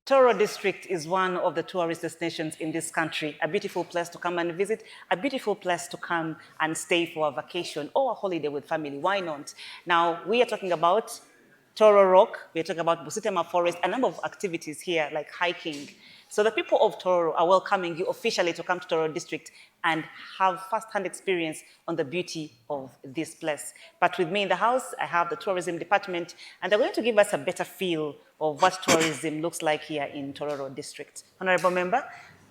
Tororo district is one of the tourist destinations in this country, a beautiful place to come and visit, a beautiful place to come and stay for a vacation or a holiday with family. Why not? Now, we are talking about Tororo, we're talking about Busitema Forest, a number of activities here like hiking. So the people of Tororo are welcoming you officially to come to Tororo district and have first-hand experience on the beauty of this place. But with me in the house, I have the tourism department, and they're going to give us a better feel of what tourism looks like here in Tororo district. Honorable Member,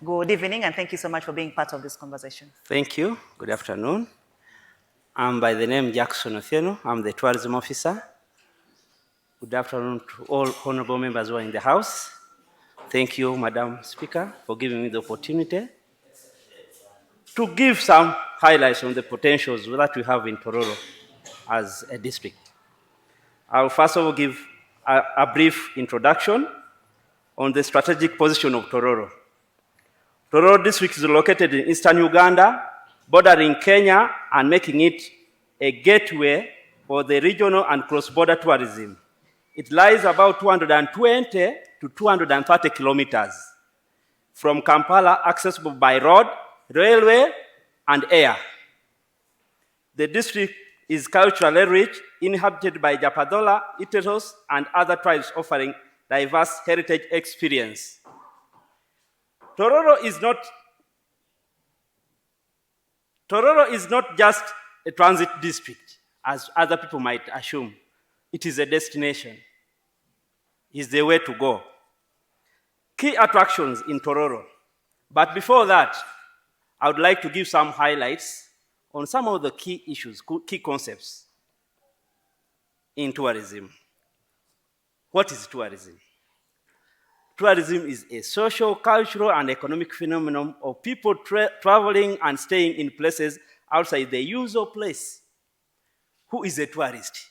good evening, and thank you so much for being part of this conversation. Thank you. Good afternoon. I'm by the name Jackson Othieno. I'm the tourism officer. Good afternoon to all honorable members who are in the house. Thank you, Madam Speaker, for giving me the opportunity to give some highlights on the potentials that we have in Tororo as a district. I'll first of all give a brief introduction on the strategic position of Tororo. Tororo district is located in eastern Uganda, bordering Kenya and making it a gateway for the regional and cross-border tourism. It lies about 220 to 230 kilometers from Kampala, accessible by road, railway, and air. The district is culturally rich, inhabited by Japadola, Itetos, and other tribes offering diverse heritage experience. Tororo is not just a transit district, as other people might assume. It is a destination. It's the way to go. Key attractions in Tororo. But before that, I would like to give some highlights on some of the key issues, key concepts in tourism. What is tourism? Tourism is a social, cultural, and economic phenomenon of people traveling and staying in places outside the usual place. Who is a tourist?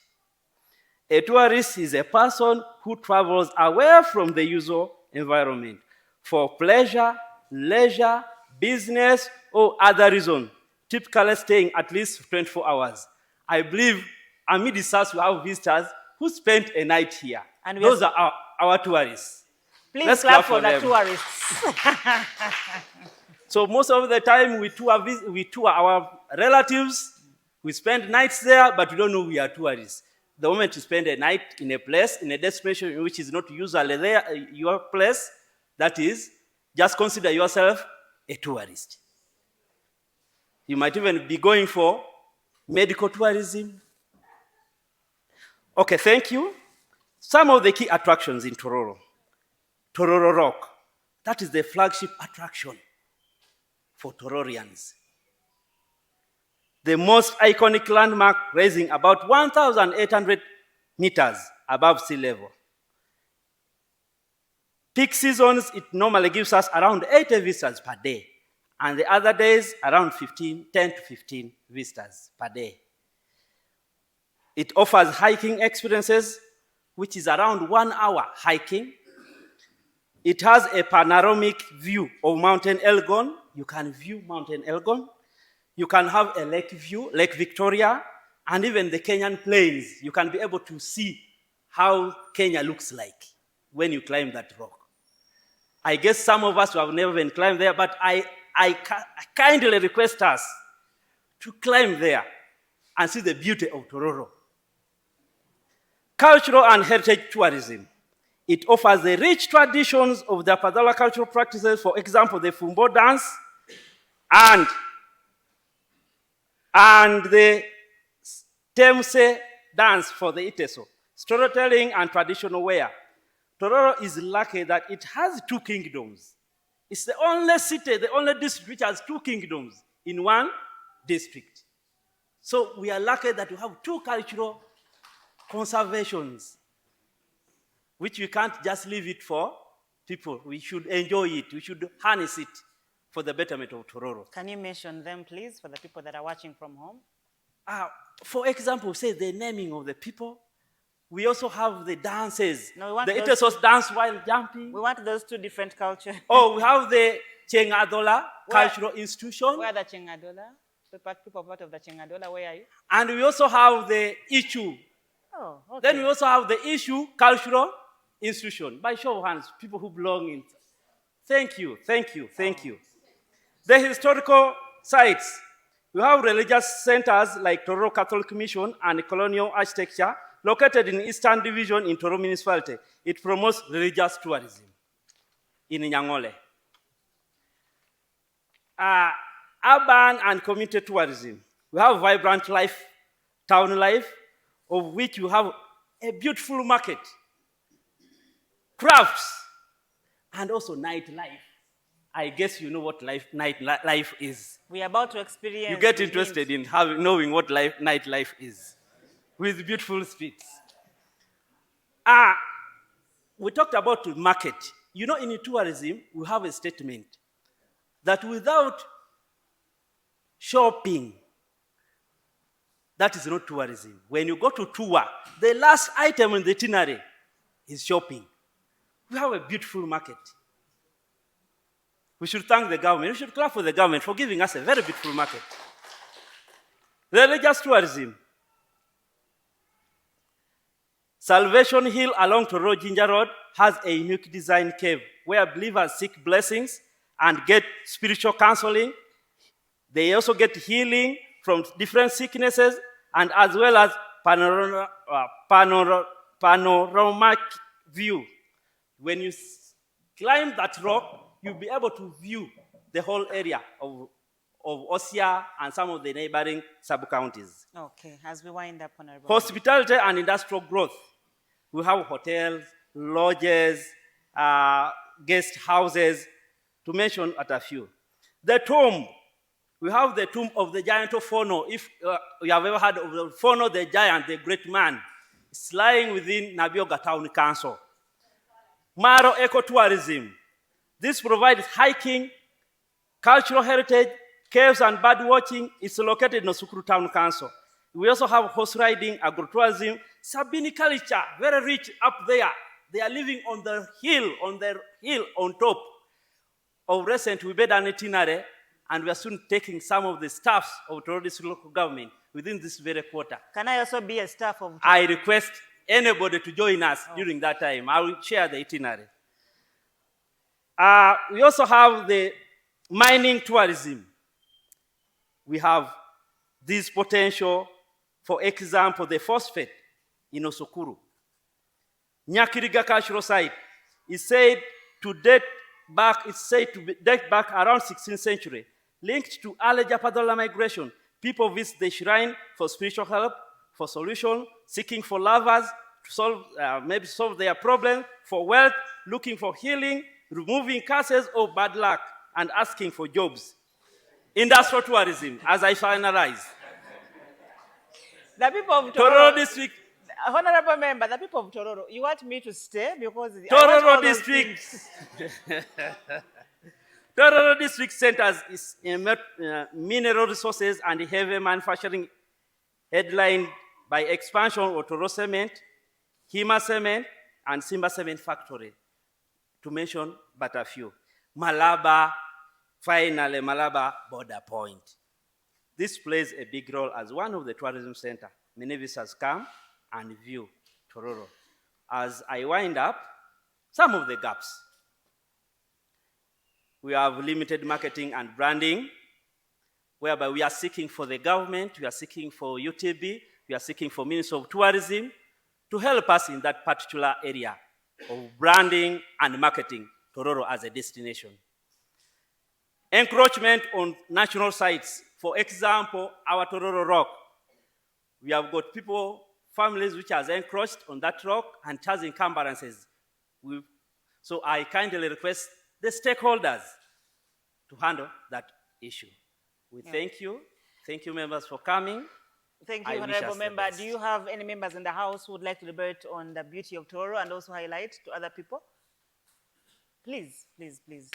A tourist is a person who travels away from the usual environment for pleasure, leisure, business, or other reason, typically staying at least 24 hours. I believe amidst us we have visitors who spent a night here. And those are our tourists. Please Let's clap for the tourists. So most of the time we tour our relatives, we spend nights there, but we don't know we are tourists. The moment you spend a night in a place, in a destination which is not usually there, your place, that is, just consider yourself a tourist. You might even be going for medical tourism. Okay, thank you. Some of the key attractions in Tororo. Tororo Rock, that is the flagship attraction for Tororians. The most iconic landmark, rising about 1,800 meters above sea level. Peak seasons, it normally gives us around 80 visitors per day. And the other days, around 10 to 15 visitors per day. It offers hiking experiences, which is around 1 hour hiking. It has a panoramic view of Mountain Elgon. You can view Mountain Elgon. You can have a lake view, Lake Victoria, and even the Kenyan plains. You can be able to see how Kenya looks like when you climb that rock. I guess some of us who have never been climbed there, but I kindly request us to climb there and see the beauty of Tororo. Cultural and heritage tourism. It offers the rich traditions of the Padala cultural practices, for example, the Fumbo dance and the Temse dance for the Iteso, storytelling and traditional wear. Tororo is lucky that it has two kingdoms. It's the only city, the only district which has two kingdoms in one district. So we are lucky that we have two cultural conservations, which we can't just leave it for people. We should enjoy it. We should harness it for the betterment of Tororo. Can you mention them, please, for the people that are watching from home? For example, say the naming of the people. We also have the dances. No, the Itesos dance while jumping. We want those two different cultures. Oh, we have the Chengadola cultural institution. Where are the Chengadola? People part of the Chengadola, where are you? And we also have the Ichu. Oh, okay. Then we also have the Ishu cultural institution? By show of hands, people who belong in. Thank you, thank you, thank you. The historical sites. We have religious centers like Tororo Catholic Mission and colonial architecture located in Eastern Division in Tororo Municipality. It promotes religious tourism in Nyangole. Urban and community tourism. We have vibrant life, town life, of which you have a beautiful market, crafts, and also nightlife. I guess you know what nightlife is. We are about to experience. You get interested in knowing what nightlife is, with beautiful streets. We talked about the market. You know, in tourism, we have a statement that without shopping, that is not tourism. When you go to tour, the last item in the itinerary is shopping. We have a beautiful market. We should thank the government. We should clap for the government for giving us a very beautiful market. Religious tourism. Salvation Hill along Tororo Jinja Road has a unique design cave where believers seek blessings and get spiritual counseling. They also get healing from different sicknesses and as well as panoramic view. When you climb that rock, you'll be able to view the whole area of Osia and some of the neighboring sub-counties. Okay, as we wind up, Honorable. Hospitality and industrial growth. We have hotels, lodges, guest houses, to mention at a few. The tomb. We have the tomb of the giant of Fono. If you have ever heard of the Fono, the giant, the great man, it's lying within Nabioga Town Council. Maro ecotourism. This provides hiking, cultural heritage, caves and bird watching. It's located in Osukuru Town Council. We also have horse riding, agrotourism, Sabini culture, very rich up there. They are living on the hill on top. Of recent, we made an itinerary, and we are soon taking some of the staffs of Tororo District local government within this very quarter. Can I also be a staff of Tororo? I request anybody to join us during that time. I will share the itinerary. We also have the mining tourism. We have this potential, for example, the phosphate in Osukuru. Nyakiriga cultural site is said to date back around 16th century, linked to early Japadola migration. People visit the shrine for spiritual help, for solution, seeking for lovers, to solve their problem, for wealth, looking for healing, removing curses or bad luck, and asking for jobs. Industrial tourism, as I finalize. The people of Tororo District. Honorable member, the people of Tororo, you want me to stay because Tororo District. Tororo District centers is mineral resources and heavy manufacturing, headlined by expansion of Tororo Cement, Hima Cement, and Simba Cement Factory, to mention but a few. Malaba, finally, Malaba Border Point. This plays a big role as one of the tourism centers. Many visitors come and view Tororo. As I wind up, some of the gaps. We have limited marketing and branding, whereby we are seeking for the government, we are seeking for UTB, we are seeking for Ministry of Tourism to help us in that particular area of branding and marketing Tororo as a destination. Encroachment on national sites. For example, our Tororo Rock. We have got families which has encroached on that rock and has encumbrances. So I kindly request the stakeholders to handle that issue. We thank you. Thank you, members, for coming. Thank you, Honorable Member. Do you have any members in the House who would like to debate on the beauty of Tororo and also highlight to other people? Please, please, please.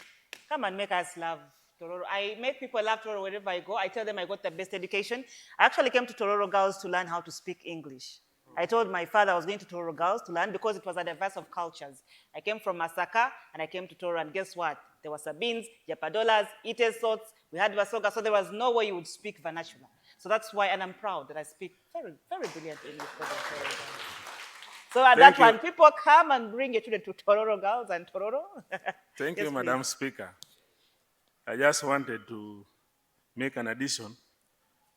Come and make us love Tororo. I make people love Tororo wherever I go. I tell them I got the best education. I actually came to Tororo Girls to learn how to speak English. I told my father I was going to Tororo Girls to learn because it was a diverse of cultures. I came from Masaka and I came to Tororo, and guess what? There were Sabines, Japadolas, Itesots, we had Vasoga, so there was no way you would speak vernacular. So that's why, and I'm proud that I speak very, very brilliant English. So at Thank that you. one, people come and bring your children to Tororo, girls and Tororo. Thank Yes, you, please. Madam Speaker. I just wanted to make an addition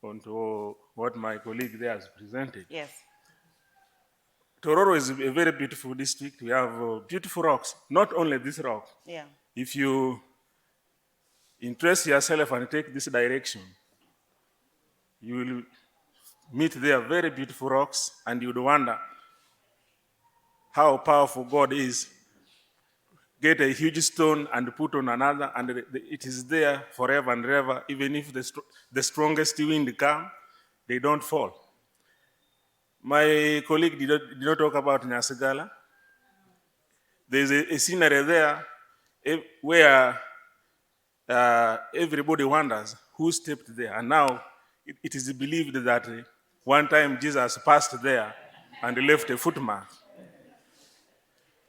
onto what my colleague there has presented. Yes. Tororo is a very beautiful district. We have beautiful rocks, not only this rock. Yeah. If you interest yourself and take this direction, you will meet there very beautiful rocks, and you would wonder how powerful God is. Get a huge stone and put on another, and it is there forever and ever. Even if the strongest wind come, they don't fall. My colleague did not talk about Nyasagala. There's a scenery there where everybody wonders who stepped there. And now it is believed that one time Jesus passed there and left a footmark.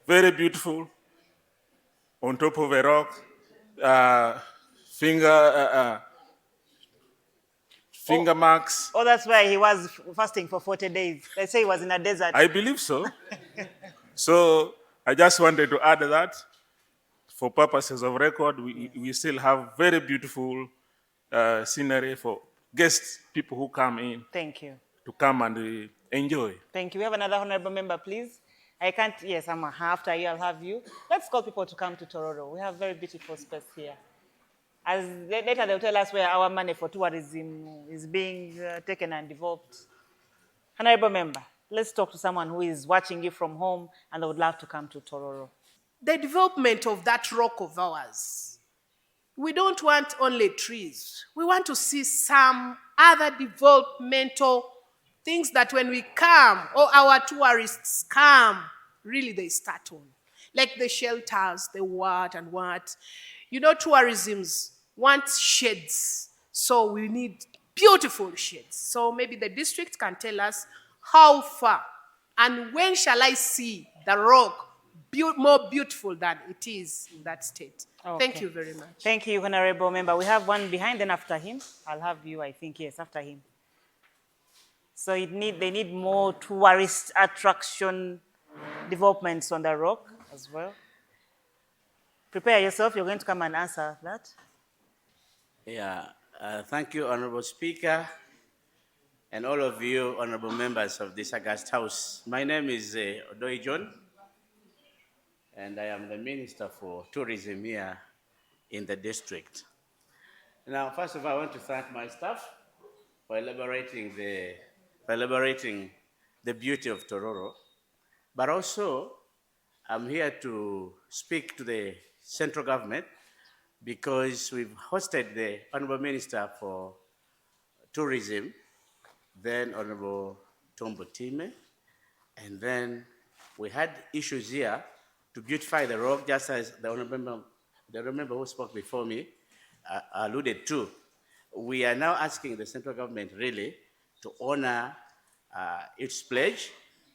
Very beautiful, on top of a rock, finger marks. Oh, that's why he was fasting for 40 days. They say he was in a desert. I believe so. So I just wanted to add that for purposes of record, we still have very beautiful scenery for guests, people who come in Thank you. to come and enjoy. Thank you. We have another honorable member, please. I can't, yes, after you, I'll have you. Let's call people to come to Tororo. We have very beautiful space here. As later they'll tell us where our money for tourism is being taken and developed. Honorable member, let's talk to someone who is watching you from home and they would love to come to Tororo. The development of that rock of ours, we don't want only trees. We want to see some other developmental things that when we come, or our tourists come, really they start on. Like the shelters, the what and what. You know, tourisms want shades. So we need beautiful shades. So maybe the district can tell us how far and when shall I see the rock more beautiful than it is in that state. Okay. Thank you very much. Thank you, honorable member. We have one behind, then after him. I'll have you, I think, yes, after him. So they need more tourist attraction developments on the rock as well. Prepare yourself, you're going to come and answer that. Yeah, thank you, Honorable Speaker, and all of you, honorable members of this august House. My name is Odoi John, and I am the Minister for Tourism here in the district. Now, first of all, I want to thank my staff for elaborating the beauty of Tororo, but also I'm here to speak to the central government because we've hosted the Honorable Minister for Tourism, then Honorable Tombo Time, and then we had issues here to beautify the rock, just as the honorable member who spoke before me alluded to. We are now asking the central government really to honor its pledge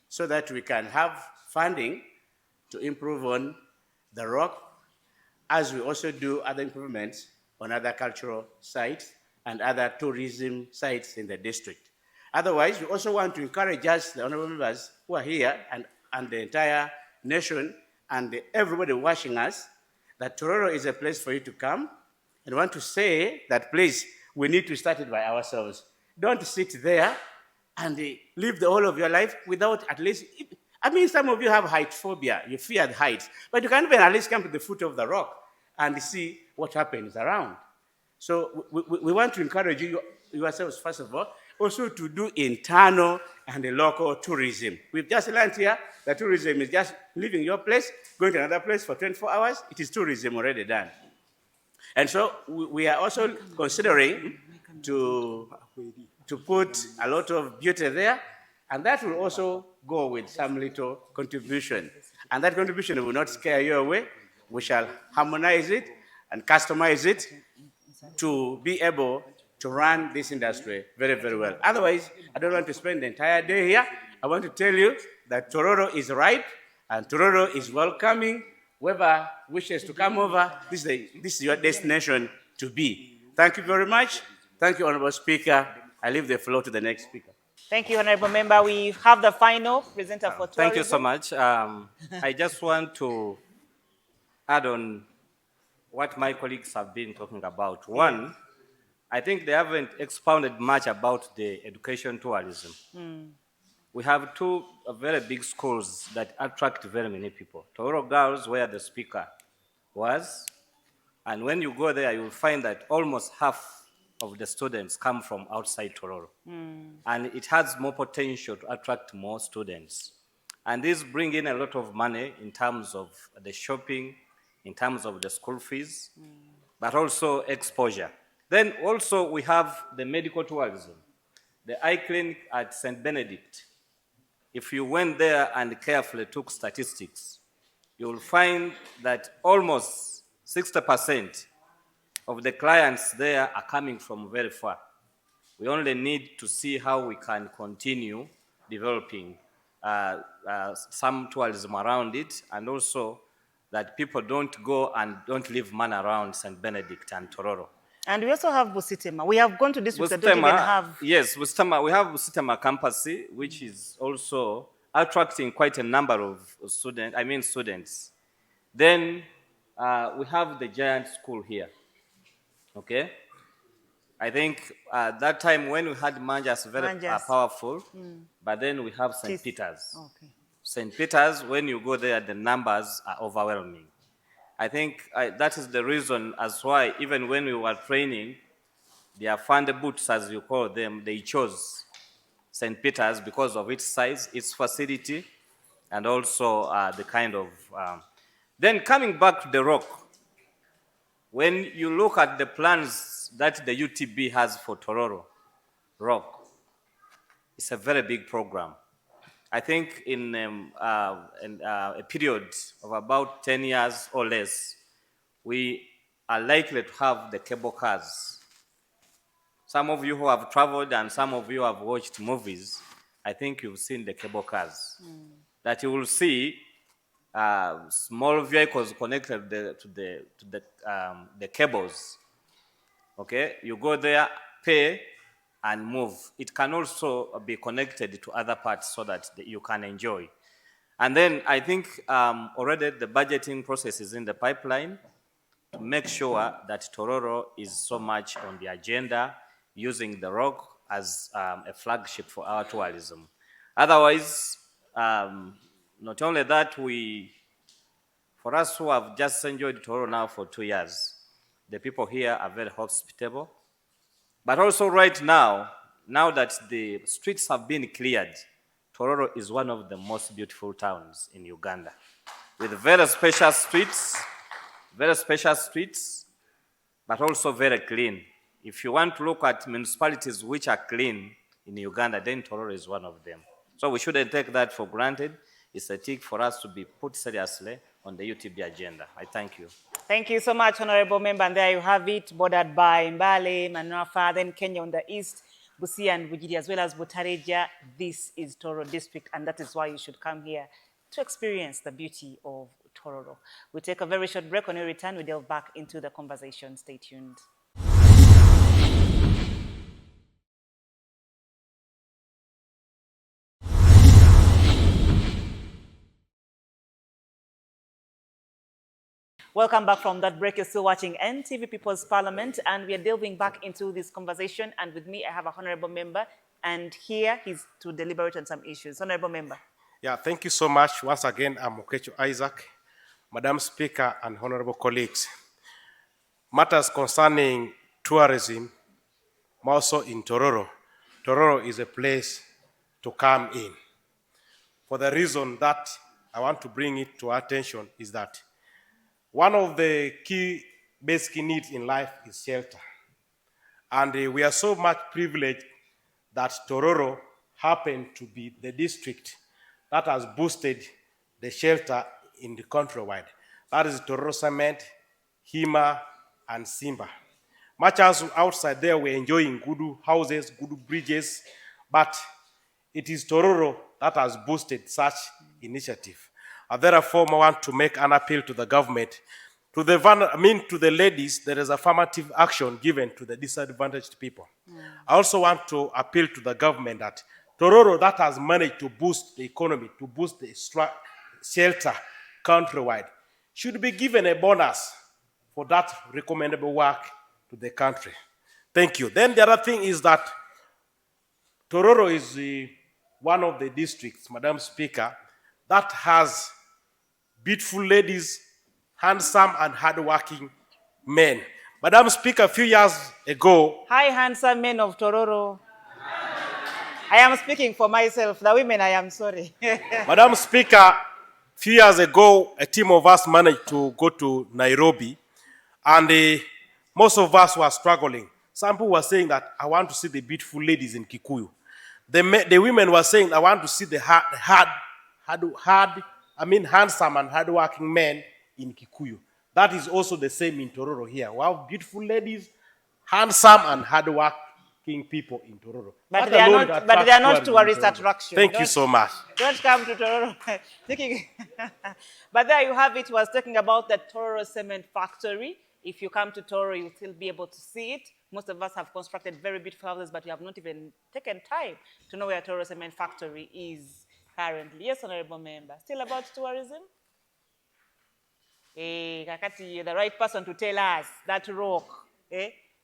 so that we can have funding to improve on the rock, as we also do other improvements on other cultural sites and other tourism sites in the district. Otherwise, we also want to encourage us, the honorable members who are here, and the entire nation, and everybody watching us, that Tororo is a place for you to come, and want to say that, please, we need to start it by ourselves. Don't sit there and live the whole of your life without at least, I mean, some of you have height phobia, you fear the heights, but you can even at least come to the foot of the rock and see what happens around. So we want to encourage you yourselves, first of all, also to do internal and local tourism. We've just learned here that tourism is just leaving your place, going to another place for 24 hours. It is tourism already done. And so we are also considering to put a lot of beauty there, and that will also go with some little contribution. And that contribution will not scare you away. We shall harmonize it and customize it to be able to run this industry very, very well. Otherwise, I don't want to spend the entire day here. I want to tell you that Tororo is ripe and Tororo is welcoming whoever wishes to come over. This is your destination to be. Thank you very much. Thank you, Honorable Speaker. I leave the floor to the next speaker. Thank you, Honorable Member. We have the final presenter for tourism. Thank you so much. I just want to add on what my colleagues have been talking about. One, I think they haven't expounded much about the education tourism. We have two very big schools that attract very many people. Tororo Girls, where the speaker was, and when you go there, you will find that almost half of the students come from outside Tororo. And it has more potential to attract more students. And this brings in a lot of money in terms of the shopping, in terms of the school fees, but also exposure. Then also we have the medical tourism, the eye clinic at St. Benedict. If you went there and carefully took statistics, you will find that almost 60% of the clients there are coming from very far. We only need to see how we can continue developing some tourism around it, and also that people don't go and don't leave money around St. Benedict and Tororo. And we also have Busitema. We have gone to districts that don't even have... Yes, Busitema, we have Busitema campus, which is also attracting quite a number of students. Then we have the giant school here, okay? I think that time when we had Manjas, very powerful, but then we have St. Peter's. Okay. St. Peter's, when you go there, the numbers are overwhelming. I think that is the reason as why, even when we were training, their fund boots, as you call them, they chose St. Peter's because of its size, its facility, and also the kind of... Then coming back to the Rock, when you look at the plans that the UTB has for Tororo Rock, it's a very big program. I think in a period of about 10 years or less, we are likely to have the cable cars. Some of you who have traveled and some of you have watched movies, I think you've seen the cable cars. That you will see small vehicles connected to the cables. Okay, you go there, pay, and move. It can also be connected to other parts so that you can enjoy. And then I think already the budgeting process is in the pipeline to make sure that Tororo is so much on the agenda, using the Rock as a flagship for our tourism. Otherwise, not only that, for us who have just enjoyed Tororo now for 2 years, the people here are very hospitable. But also right now that the streets have been cleared, Tororo is one of the most beautiful towns in Uganda, with very special streets, but also very clean. If you want to look at municipalities which are clean in Uganda, then Tororo is one of them. So we shouldn't take that for granted. It's a tick for us to be put seriously on the UTB agenda. I thank you. Thank you so much, Honorable Member. And there you have it, bordered by Mbale, Manrafa, then Kenya on the east, Busia and Bujiri, as well as Butareja. This is Tororo District, and that is why you should come here to experience the beauty of Tororo. We'll take a very short break. When we return, we delve back into the conversation. Stay tuned. Welcome back from that break. You're still watching NTV People's Parliament, and we are delving back into this conversation. And with me, I have a honorable member, and here he's to deliberate on some issues. Honorable member. Yeah, thank you so much. Once again, I'm Okecho Isaac, Madam Speaker and honorable colleagues. Matters concerning tourism, also in Tororo. Tororo is a place to come in. For the reason that I want to bring it to our attention is that one of the key basic needs in life is shelter. And we are so much privileged that Tororo happened to be the district that has boosted the shelter in the countrywide. That is Tororo Cement, Hima, and Simba. Much as outside there we're enjoying good houses, good bridges, but it is Tororo that has boosted such initiative. Therefore, I want to make an appeal to the government. To the ladies, there is affirmative action given to the disadvantaged people. I also want to appeal to the government that Tororo that has managed to boost the economy, to boost the shelter countrywide, should be given a bonus for that recommendable work to the country. Thank you. Then the other thing is that Tororo is one of the districts, Madam Speaker, that has beautiful ladies, handsome and hardworking men. Madam Speaker, a few years ago, Hi, handsome men of Tororo. I am speaking for myself. The women, I am sorry. Madam Speaker, a few years ago, a team of us managed to go to Nairobi, and most of us were struggling. Some people were saying that, I want to see the beautiful ladies in Kikuyu. The women were saying, I want to see the handsome and hardworking men in Kikuyu. That is also the same in Tororo here. We have beautiful ladies, handsome and hardworking people in Tororo. But they are not tourist attraction. Thank you so much. Don't come to Tororo. But there you have it. Was talking about the Tororo cement factory. If you come to Tororo, you'll still be able to see it. Most of us have constructed very beautiful houses, but we have not even taken time to know where Tororo cement factory is currently. Yes, honorable member. Still about tourism? Kakati, you're the right person to tell us that rock.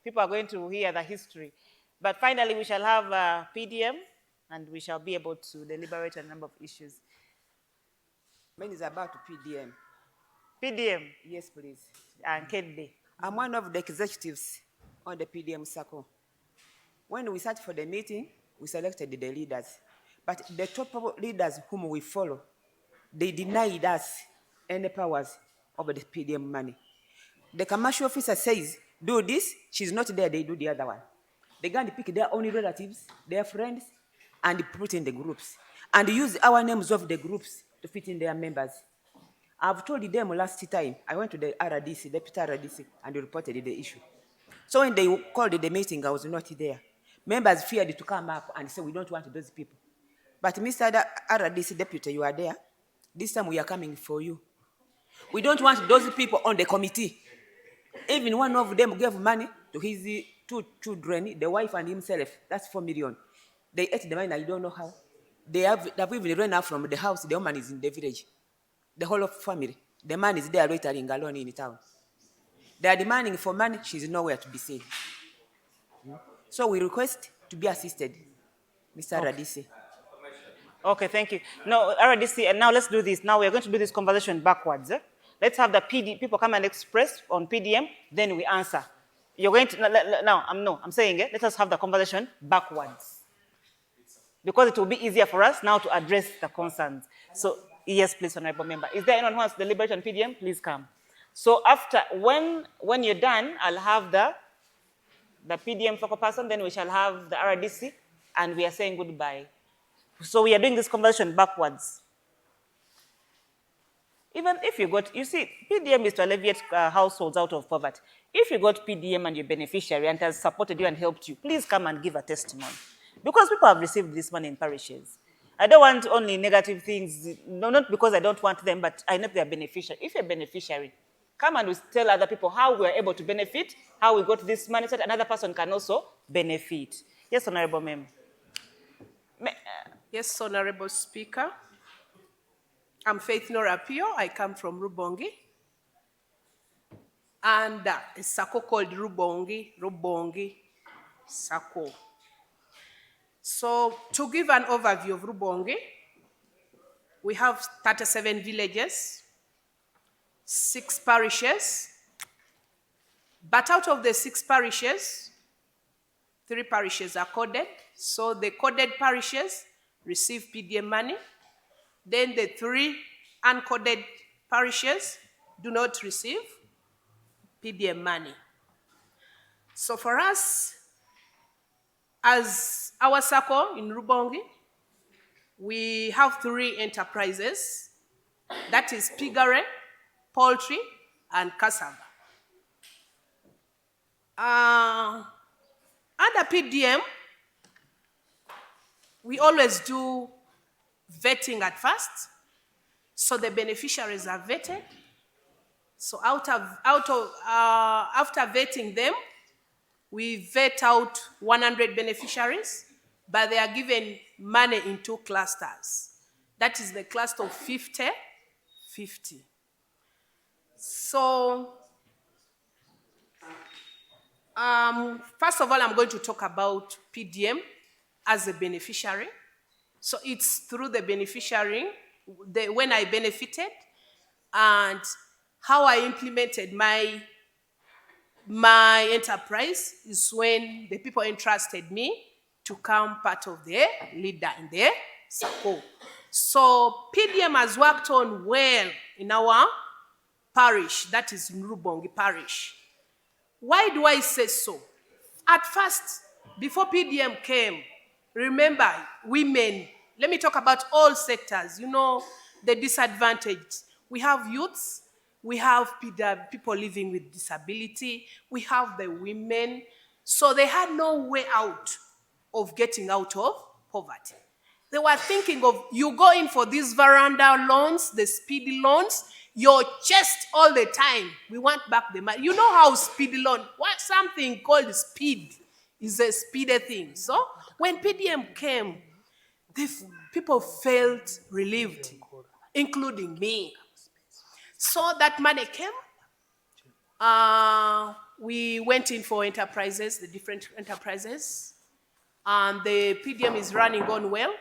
People are going to hear the history. But finally, we shall have a PDM, and we shall be able to deliberate on a number of issues. Mine is about PDM. PDM? Yes, please. And Kedde. I'm one of the executives on the PDM circle. When we sat for the meeting, we selected the leaders. But the top leaders whom we follow, they denied us any powers over the PDM money. The commercial officer says, do this, she's not there, they do the other one. They go and pick their own relatives, their friends, and put in the groups. And use our names of the groups to fit in their members. I've told them last time, I went to the RDC, Deputy RDC, and reported the issue. So when they called the meeting, I was not there. Members feared to come up and say, we don't want those people. But Mr. RDC Deputy, you are there. This time we are coming for you. We don't want those people on the committee. Even one of them gave money to his 2 children, the wife and himself. That's 4 million. They ate the money, I don't know how. They've even run out from the house. The woman is in the village. The whole of family. The man is there loitering alone in the town. They are demanding for money. She's nowhere to be seen. So we request to be assisted, Mr. Radisi. Okay, thank you. No, RDC, and now let's do this. Now we're going to do this conversation backwards. Let's have the people come and express on PDM, then we answer. You're going to, I'm saying it. Let us have the conversation backwards. Because it will be easier for us now to address the concerns. So, yes, please, honorable member. Is there anyone who wants to deliberate on PDM? Please come. So after, when you're done, I'll have the PDM focal person, then we shall have the RDC, and we are saying goodbye. So we are doing this conversation backwards. Even if you got, you see, PDM is to alleviate households out of poverty. If you got PDM and your beneficiary and has supported you and helped you, please come and give a testimony. Because people have received this money in parishes. I don't want only negative things, no, not because I don't want them, but I know they're beneficiary. If you're a beneficiary, come and tell other people how we're able to benefit, how we got this money, so that another person can also benefit. Yes, honorable member. Yes, Honorable Speaker. I'm Faith Norapio. I come from Rubongi. And a Sako called Rubongi Sako. So to give an overview of Rubongi, we have 37 villages, 6 parishes. But out of the 6 parishes, 3 parishes are coded. So the coded parishes receive PDM money. Then the 3 uncoded parishes do not receive PDM money. So for us, as our circle in Rubongi, we have 3 enterprises. That is piggery, poultry, and cassava. Under PDM, we always do vetting at first. So the beneficiaries are vetted. So after vetting them, we vet out 100 beneficiaries, but they are given money in two clusters. That is the cluster of 50, 50. So, first of all, I'm going to talk about PDM as a beneficiary. So it's through the beneficiary, when I benefited, and how I implemented my enterprise is when the people entrusted me to become part of the leader in the SACCO. So PDM has worked on well in our parish, that is Nrubongi parish. Why do I say so? At first, before PDM came, remember, women, let me talk about all sectors, you know, the disadvantaged. We have youths, we have people living with disability, we have the women. So they had no way out of getting out of poverty. They were thinking of, you go in for these veranda loans, the speedy loans, your chest all the time. We want back the money. You know how speedy loan, what something called speed is a speedy thing. So when PDM came, people felt relieved, including me. So that money came. We went in for enterprises, the different enterprises, and the PDM is running on well.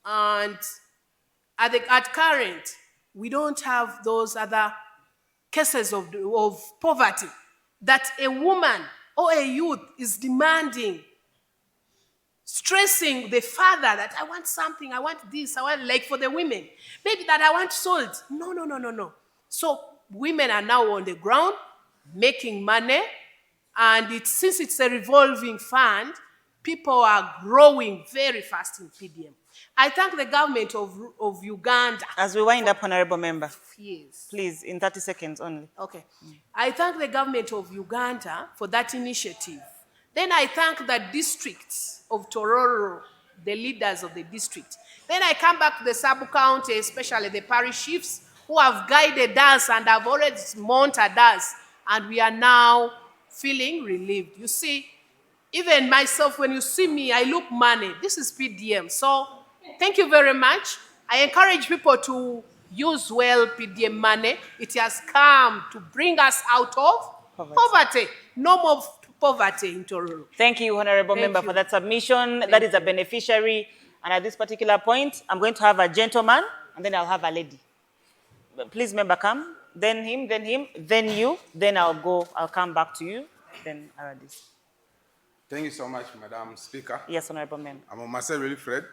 And at current, we don't have those other cases of poverty that a woman or a youth is demanding, stressing the father that I want something, I want this, I want, like for the women, maybe that I want salt. No. So women are now on the ground making money, and since it's a revolving fund, people are growing very fast in PDM. I thank the government of Uganda. As we wind up, Honorable Member. Yes. Please, in 30 seconds only. Okay. I thank the government of Uganda for that initiative. Then I thank the district of Tororo, the leaders of the district. Then I come back to the sub-county, especially the parish chiefs, who have guided us and have already monitored us, and we are now feeling relieved. You see, even myself, when you see me, I look money. This is PDM. So thank you very much. I encourage people to use well PDM money. It has come to bring us out of poverty. No more poverty in Tororo. Thank you, Honorable Member, for that submission. That is a beneficiary. And at this particular point, I'm going to have a gentleman, and then I'll have a lady. Please, member, come. Then him, then you. Then I'll come back to you. Then Aradis. Thank you so much, Madam Speaker. Yes, Honorable Member. I'm Marcel Wilfred.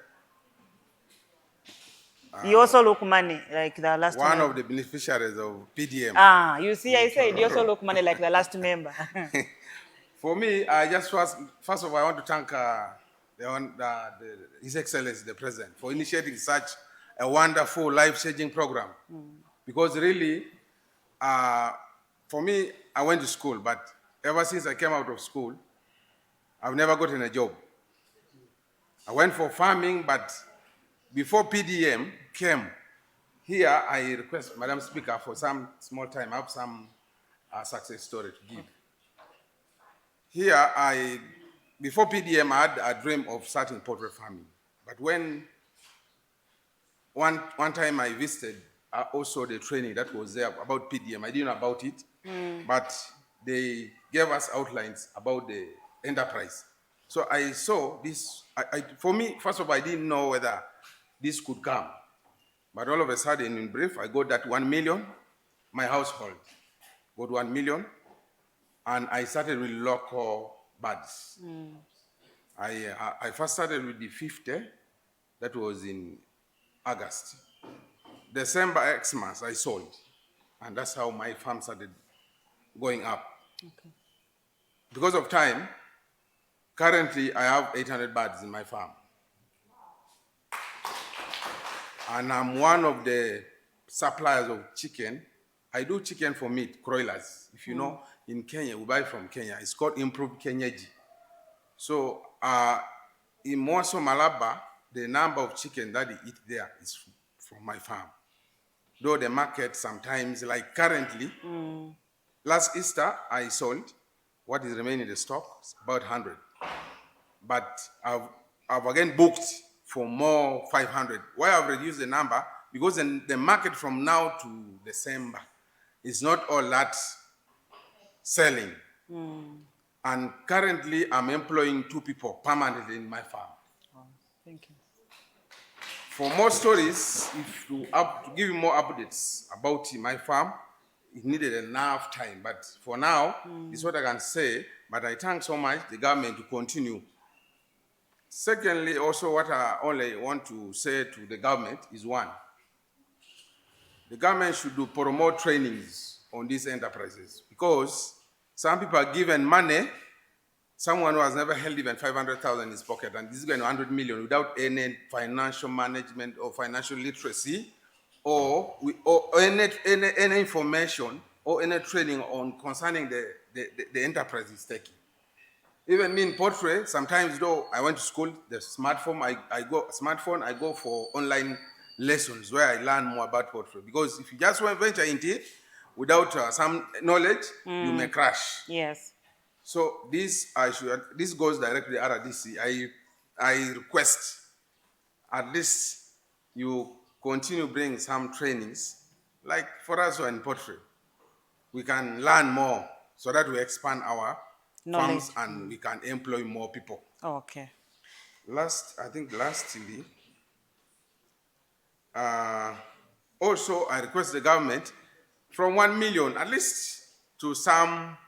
You also look money like the last one member. Of the beneficiaries of PDM. You see, I said you also look money like the last member. For me, I just first of all, I want to thank His Excellency, the President, for initiating such a wonderful, life-changing program. Because really, for me, I went to school, but ever since I came out of school, I've never gotten a job. I went for farming, but before PDM came, here I request Madam Speaker for some small time. I have some success story to give. Here, before PDM, I had a dream of starting poultry farming. But when one time I visited also the training that was there about PDM, I didn't know about it, but they gave us outlines about the enterprise. So I saw this, for me, first of all, I didn't know whether this could come. But all of a sudden, in brief, I got that 1 million, my household got 1 million, and I started with local birds. I first started with the 50, that was in August. December, Xmas, I sold, and that's how my farm started going up. Okay. Because of time, currently I have 800 birds in my farm. And I'm one of the suppliers of chicken. I do chicken for meat, broilers. If you know, in Kenya, we buy from Kenya. It's called improved Kenyaji. So in Mwaso Malaba, the number of chicken that they eat there is from my farm. Though the market sometimes, like currently, last Easter, I sold what is remaining in the stock, about 100. But I've I've again booked for more 500. Why I've reduced the number? Because the market from now to December is not all that selling. And currently I'm employing 2 people permanently in my farm. Thank you. For more stories, if to give you more updates about my farm, it needed enough time. But for now, this is what I can say. But I thank so much the government to continue. Secondly, also what I only want to say to the government is one. The government should do promote trainings on these enterprises because some people are given money, someone who has never held even 500,000 in his pocket, and this is going to 100 million without any financial management or financial literacy or any information or any training on concerning the enterprise is taking. Even me in Portrait, sometimes though I went to school, the smartphone, I go for online lessons where I learn more about Portrait. Because if you just want to venture into it without some knowledge, you may crash. Yes. So this goes directly to RDC. I request at least you continue bringing some trainings, like for us who are in Portrait, we can learn more so that we expand our Knowledge. farms and we can employ more people. Okay. Lastly, also I request the government from 1 million at least to some,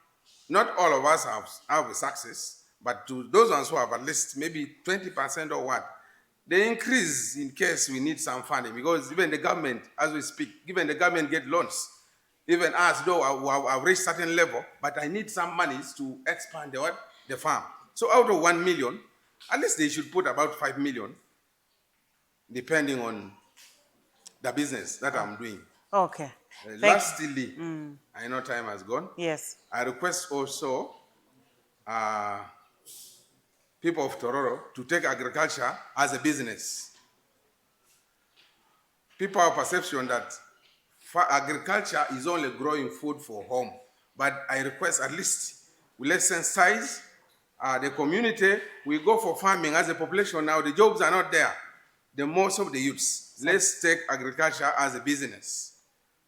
not all of us have a success, but to those ones who have at least maybe 20% or what, they increase in case we need some funding, because even the government, as we speak, even the government get loans. Even us, though I've reached certain level, but I need some monies to expand the farm. So out of 1 million, at least they should put about 5 million, depending on the business that I'm doing. Okay. Lastly, I know time has gone. Yes. I request also people of Tororo to take agriculture as a business. People have perception that agriculture is only growing food for home. But I request at least we let's sensitize the community. We go for farming as a population now. The jobs are not there. The most of the youths. Let's take agriculture as a business.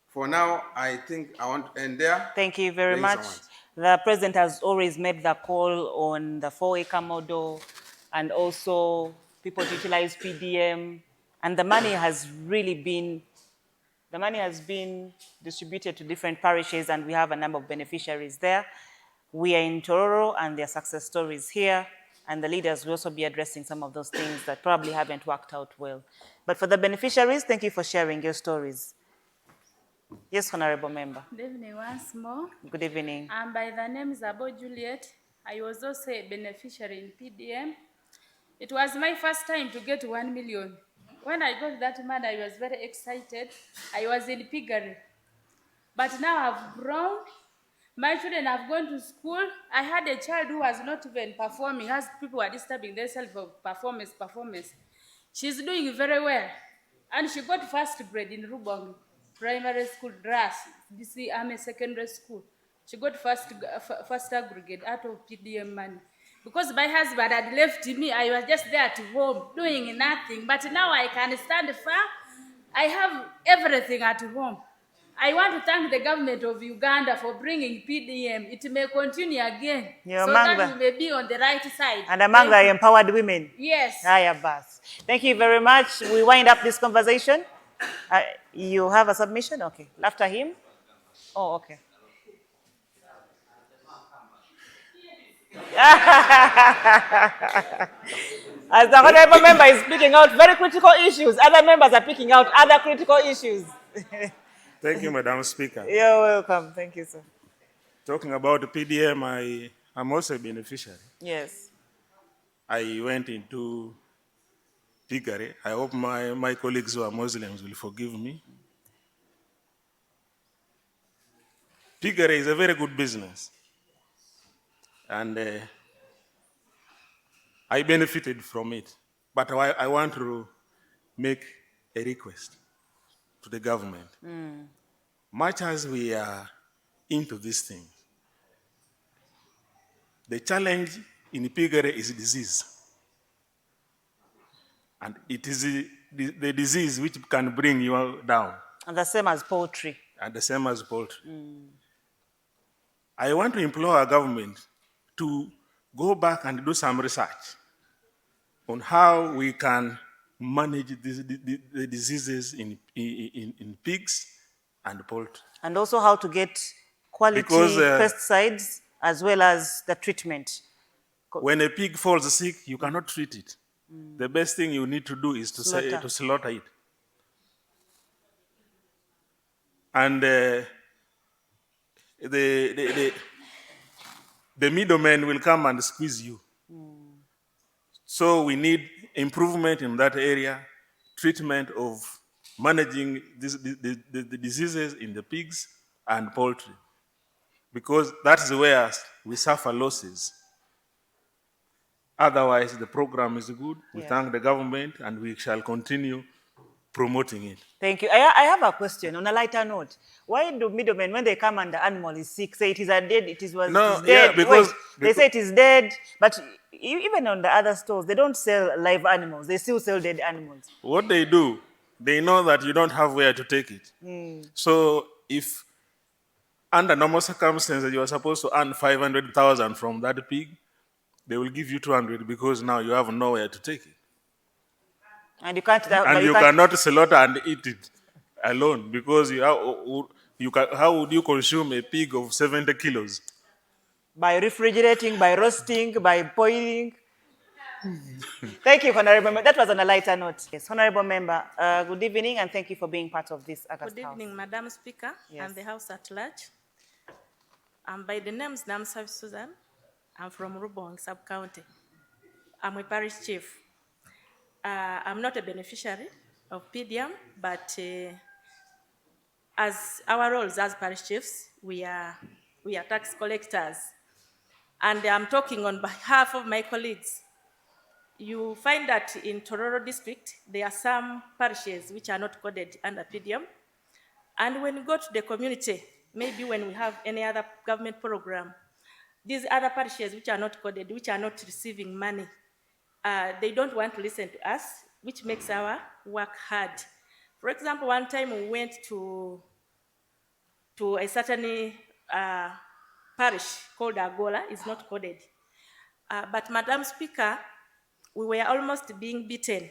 For now, I think I want to end there. Thank you very Thank much. you so much. The president has always made the call on the 4-acre model and also people to utilize PDM. And the money has been distributed to different parishes, and we have a number of beneficiaries there. We are in Tororo, and there are success stories here, and the leaders will also be addressing some of those things that probably haven't worked out well. But for the beneficiaries, thank you for sharing your stories. Yes, Honorable Member. Good evening once more. Good evening. By the name Zabo Juliet. I was also a beneficiary in PDM. It was my first time to get 1 million. When I got that money, I was very excited. I was in piggery. But now I've grown. My children have gone to school. I had a child who was not even performing, as people were disturbing themselves for performance. She's doing very well. And she got first grade in Rubong Primary School, DRAS, BC Army Secondary School. She got first aggregate out of PDM money. Because my husband had left me, I was just there at home doing nothing. But now I can stand far. I have everything at home. I want to thank the government of Uganda for bringing PDM. It may continue again, so that we may be on the right side. And among the empowered women. Yes. Thank you very much. We wind up this conversation. You have a submission? Okay. After him? Oh, okay. As the honorable member is picking out very critical issues, other members are picking out other critical issues. Thank you, Madam Speaker. You're welcome. Thank you, sir. Talking about the PDM, I'm also a beneficiary. Yes. I went into piggery. I hope my colleagues who are Muslims will forgive me. Piggery is a very good business. And I benefited from it. But I want to make a request to the government. Much as we are into this thing, the challenge in piggery is disease. And it is the disease which can bring you down, And the same as poultry. and the same as poultry. I want to implore our government to go back and do some research on how we can manage the diseases in pigs and poultry. And also how to get quality Because, pesticides as well as the treatment. When a pig falls sick, you cannot treat it. The best thing you need to do is to slaughter it. And the middleman will come and squeeze you. So we need improvement in that area, treatment of managing the diseases in the pigs and poultry, because that is where we suffer losses. Otherwise, the program is good. We thank the government, and we shall continue promoting it. Thank you. I have a question on a lighter note. Why do middlemen, when they come and the animal is sick, say it is dead, it is dead? Yeah, because they say it is dead, but even on the other stores, they don't sell live animals. They still sell dead animals. What they do, they know that you don't have where to take it. So if under normal circumstances you are supposed to earn 500,000 from that pig, they will give you 200 because now you have nowhere to take it. And you can't. And you cannot slaughter and eat it alone, because how would you consume a pig of 70 kilos? By refrigerating, by roasting, by boiling. Thank you, Honorable Member. That was on a lighter note. Yes, Honorable Member, good evening, and thank you for being part of this August Good evening, House. Madam Speaker, and the House at large. By the names, I'm Susan. I'm from Rubong Sub-County. I'm a parish chief. I'm not a beneficiary of PDM, but as our roles as parish chiefs, we are tax collectors. And I'm talking on behalf of my colleagues. You find that in Tororo district, there are some parishes which are not coded under PDM. And when you go to the community, maybe when we have any other government program, these other parishes which are not coded, which are not receiving money, they don't want to listen to us, which makes our work hard. For example, one time we went to a certain parish called Agola, it's not coded. But Madam Speaker, we were almost being beaten.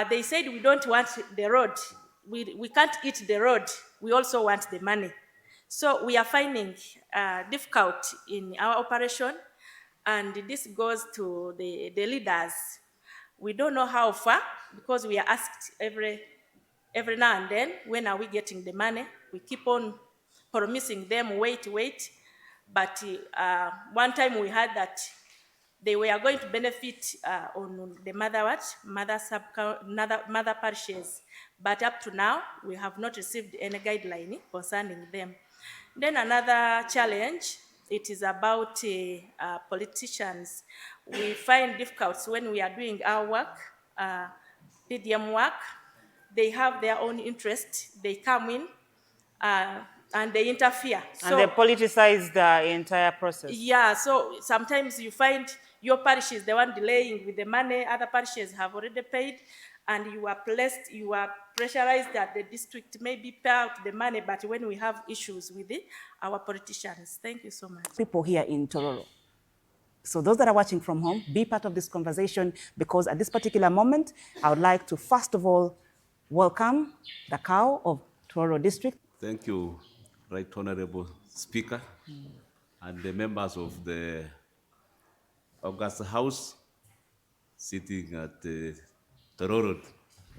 They said we don't want the road. We can't eat the road. We also want the money. So we are finding difficult in our operation, and this goes to the leaders. We don't know how far, because we are asked every now and then, when are we getting the money? We keep on promising them, wait. But one time we heard that they were going to benefit on the mother parishes. But up to now, we have not received any guideline concerning them. Then another challenge, it is about politicians. We find difficult when we are doing our work, PDM work. They have their own interest. They come in and they interfere. And they politicize the entire process. Yeah, so sometimes you find your parish is the one delaying with the money. Other parishes have already paid, and you are pressurized that the district maybe pay out the money, but when we have issues with our politicians. Thank you so much. People here in Tororo. So those that are watching from home, be part of this conversation, because at this particular moment, I would like to first of all welcome the cow of Tororo district. Thank you, Right Honorable Speaker, and the members of the August House sitting at Tororo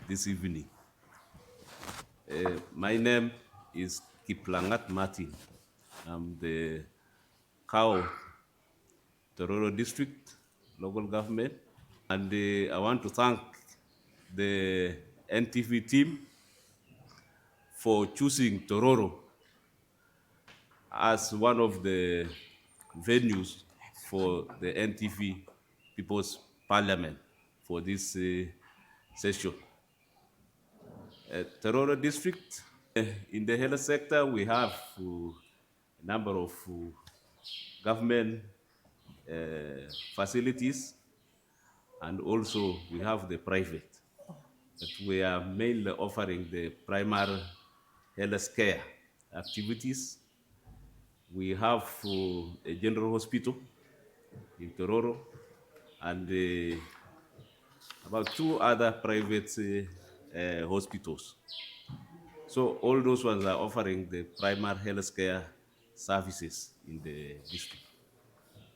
this evening. My name is Kiplangat Martin. I'm the cow Tororo District local government, and I want to thank the NTV team for choosing Tororo as one of the venues for the NTV People's Parliament for this session. Tororo District, in the health sector, we have a number of government facilities, and also we have the private. But we are mainly offering the primary health care activities. We have a general hospital in Tororo and about 2 other private hospitals. So all those ones are offering the primary health care services in the district.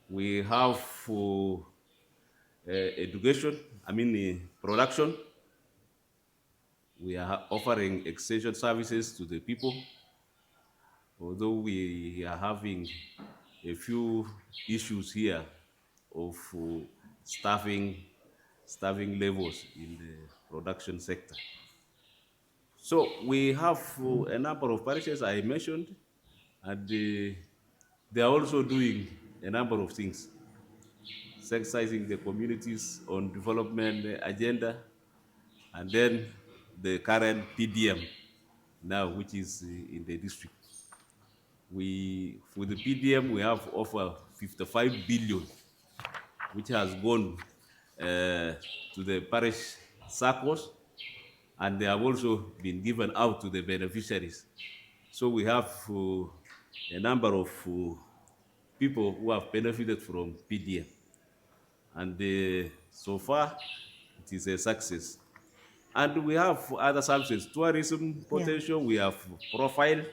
We have education, production. We are offering extension services to the people, although we are having a few issues here of staffing levels in the production sector. So we have a number of parishes I mentioned, and they are also doing a number of things, sensitizing the communities on development agenda, and then the current PDM now, which is in the district. For the PDM, we have over 55 billion, which has gone to the parish circles, and they have also been given out to the beneficiaries. So we have a number of people who have benefited from PDM. And so far, it is a success. And we have other services, tourism potential. We have profiled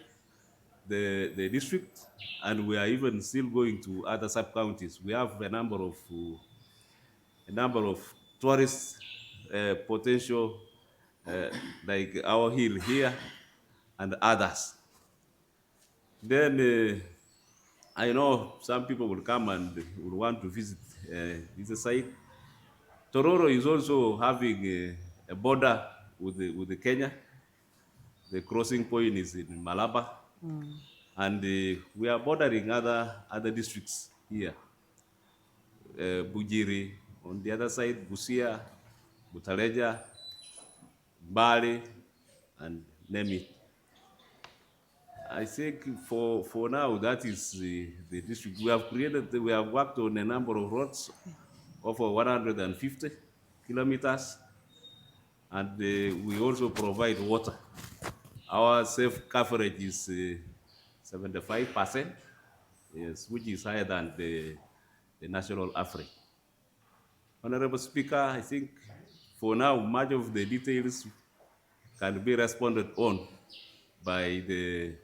the district, and we are even still going to other sub-counties. We have a number of tourist potential, like our hill here and others. Then I know some people will come and will want to visit this site. Tororo is also having a border with the Kenya. The crossing point is in Malaba. And we are bordering other districts here. Bujiri, on the other side, Busia, Butaleja, Bali, and Nemi. I think for now, that is the district. We have worked on a number of roads, over 150 kilometers, and we also provide water. Our safe coverage is 75%, yes, which is higher than the national average. Honorable Speaker, I think for now, much of the details can be responded on by the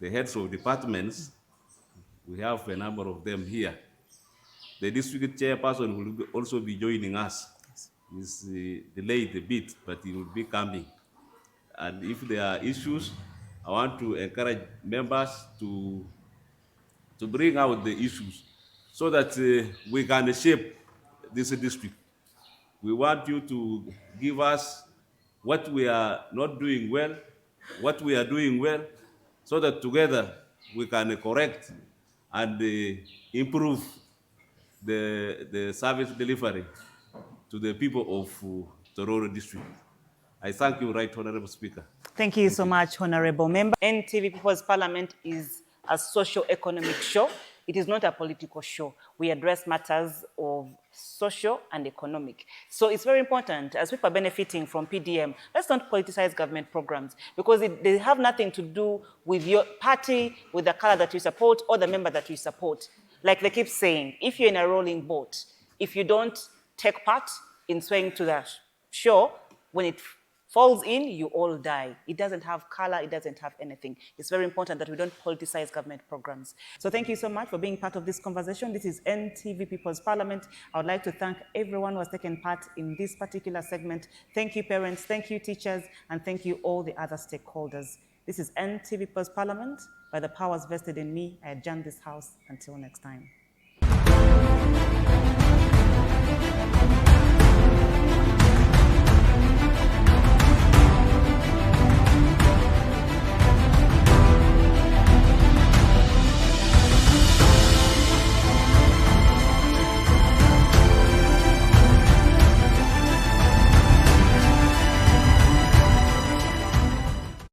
heads of departments. We have a number of them here. The district chairperson will also be joining us. He's delayed a bit, but he will be coming. And if there are issues, I want to encourage members to bring out the issues so that we can shape this district. We want you to give us what we are not doing well, what we are doing well, so that together we can correct and improve the service delivery to the people of Tororo district. I thank you, Right Honorable Speaker. Thank you so much, Honorable Member. NTV People's Parliament is a socio-economic show. It is not a political show. We address matters of social and economic. So it's very important, as people are benefiting from PDM, let's not politicize government programs, because they have nothing to do with your party, with the color that you support, or the member that you support. Like they keep saying, if you're in a rolling boat, if you don't take part in swaying to the shore, when it falls in, you all die. It doesn't have color, it doesn't have anything. It's very important that we don't politicize government programs. So thank you so much for being part of this conversation. This is NTV People's Parliament. I would like to thank everyone who has taken part in this particular segment. Thank you, parents, thank you, teachers, and thank you all the other stakeholders. This is NTV People's Parliament. By the powers vested in me, I adjourn this house. Until next time.